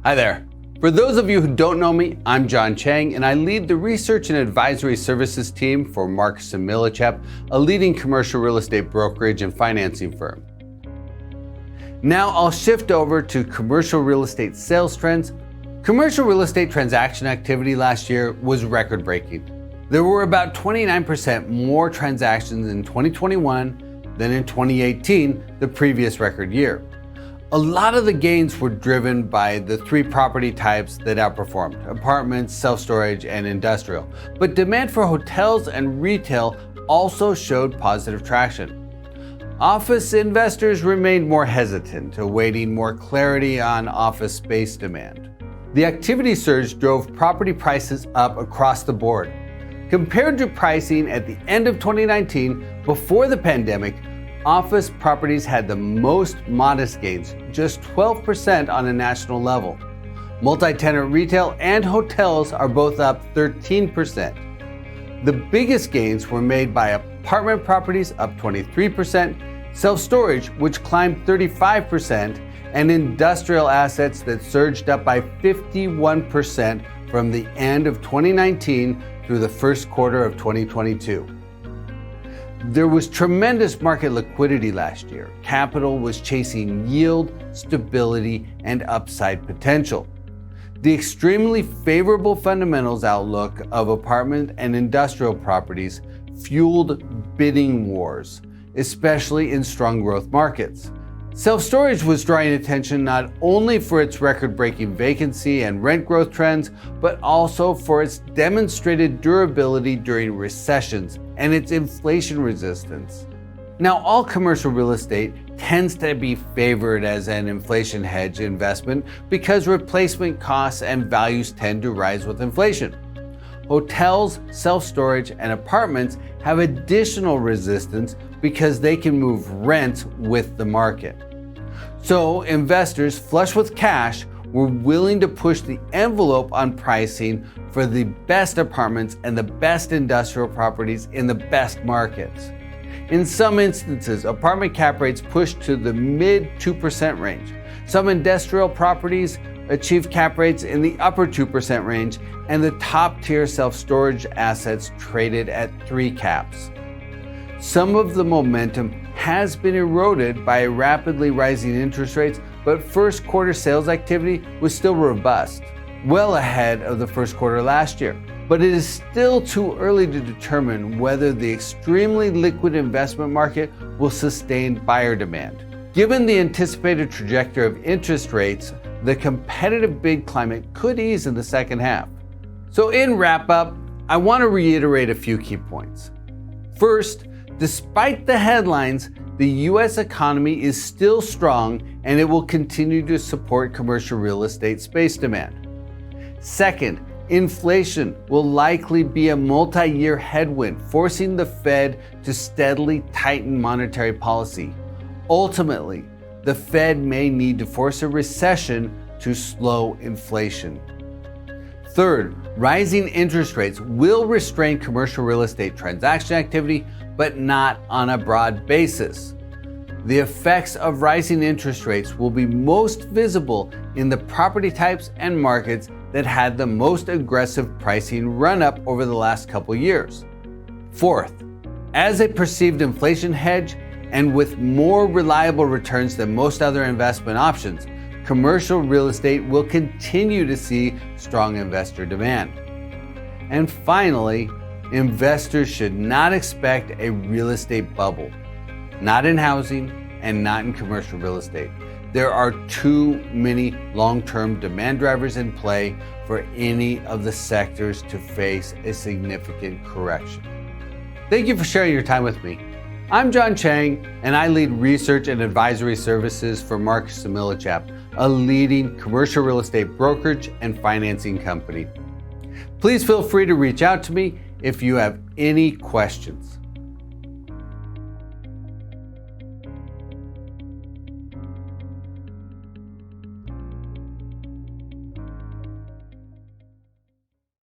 Hi there. For those of you who don't know me, I'm John Chang, and I lead the research and advisory services team for Marcus & Millichap, a leading commercial real estate brokerage and financing firm. Now I'll shift over to commercial real estate sales trends. Commercial real estate transaction activity last year was record-breaking. There were about 29% more transactions in 2021 than in 2018, the previous record year. A lot of the gains were driven by the three property types that outperformed: apartments, self-storage, and industrial. But demand for hotels and retail also showed positive traction. Office investors remained more hesitant, awaiting more clarity on office space demand. The activity surge drove property prices up across the board. Compared to pricing at the end of 2019, before the pandemic, office properties had the most modest gains, just 12% on a national level. Multi-tenant retail and hotels are both up 13%. The biggest gains were made by apartment properties, up 23%, self-storage, which climbed 35%, and industrial assets that surged up by 51% from the end of 2019 through the first quarter of 2022. There was tremendous market liquidity last year. Capital was chasing yield, stability, and upside potential. The extremely favorable fundamentals outlook of apartment and industrial properties fueled bidding wars, especially in strong growth markets. Self-storage was drawing attention not only for its record-breaking vacancy and rent growth trends, but also for its demonstrated durability during recessions and its inflation resistance. Now, all commercial real estate tends to be favored as an inflation hedge investment because replacement costs and values tend to rise with inflation. Hotels, self-storage, and apartments have additional resistance because they can move rents with the market. So investors flush with cash were willing to push the envelope on pricing for the best apartments and the best industrial properties in the best markets. In some instances, apartment cap rates pushed to the mid 2% range. Some industrial properties achieved cap rates in the upper 2% range, and the top tier self-storage assets traded at 3 caps. Some of the momentum has been eroded by rapidly rising interest rates, but first quarter sales activity was still robust, well ahead of the first quarter last year. But it is still too early to determine whether the extremely liquid investment market will sustain buyer demand. Given the anticipated trajectory of interest rates, the competitive bid climate could ease in the second half. So in wrap up, I want to reiterate a few key points. First, despite the headlines, the U.S. economy is still strong and it will continue to support commercial real estate space demand. Second, inflation will likely be a multi-year headwind, forcing the Fed to steadily tighten monetary policy. Ultimately, the Fed may need to force a recession to slow inflation. Third, rising interest rates will restrain commercial real estate transaction activity, but not on a broad basis. The effects of rising interest rates will be most visible in the property types and markets that had the most aggressive pricing run-up over the last couple years. Fourth, as a perceived inflation hedge and with more reliable returns than most other investment options, commercial real estate will continue to see strong investor demand. And finally, investors should not expect a real estate bubble, not in housing and not in commercial real estate. There are too many long-term demand drivers in play for any of the sectors to face a significant correction. Thank you for sharing your time with me. I'm John Chang, and I lead research and advisory services for Marcus & Millichap, a leading commercial real estate brokerage and financing company. Please feel free to reach out to me if you have any questions.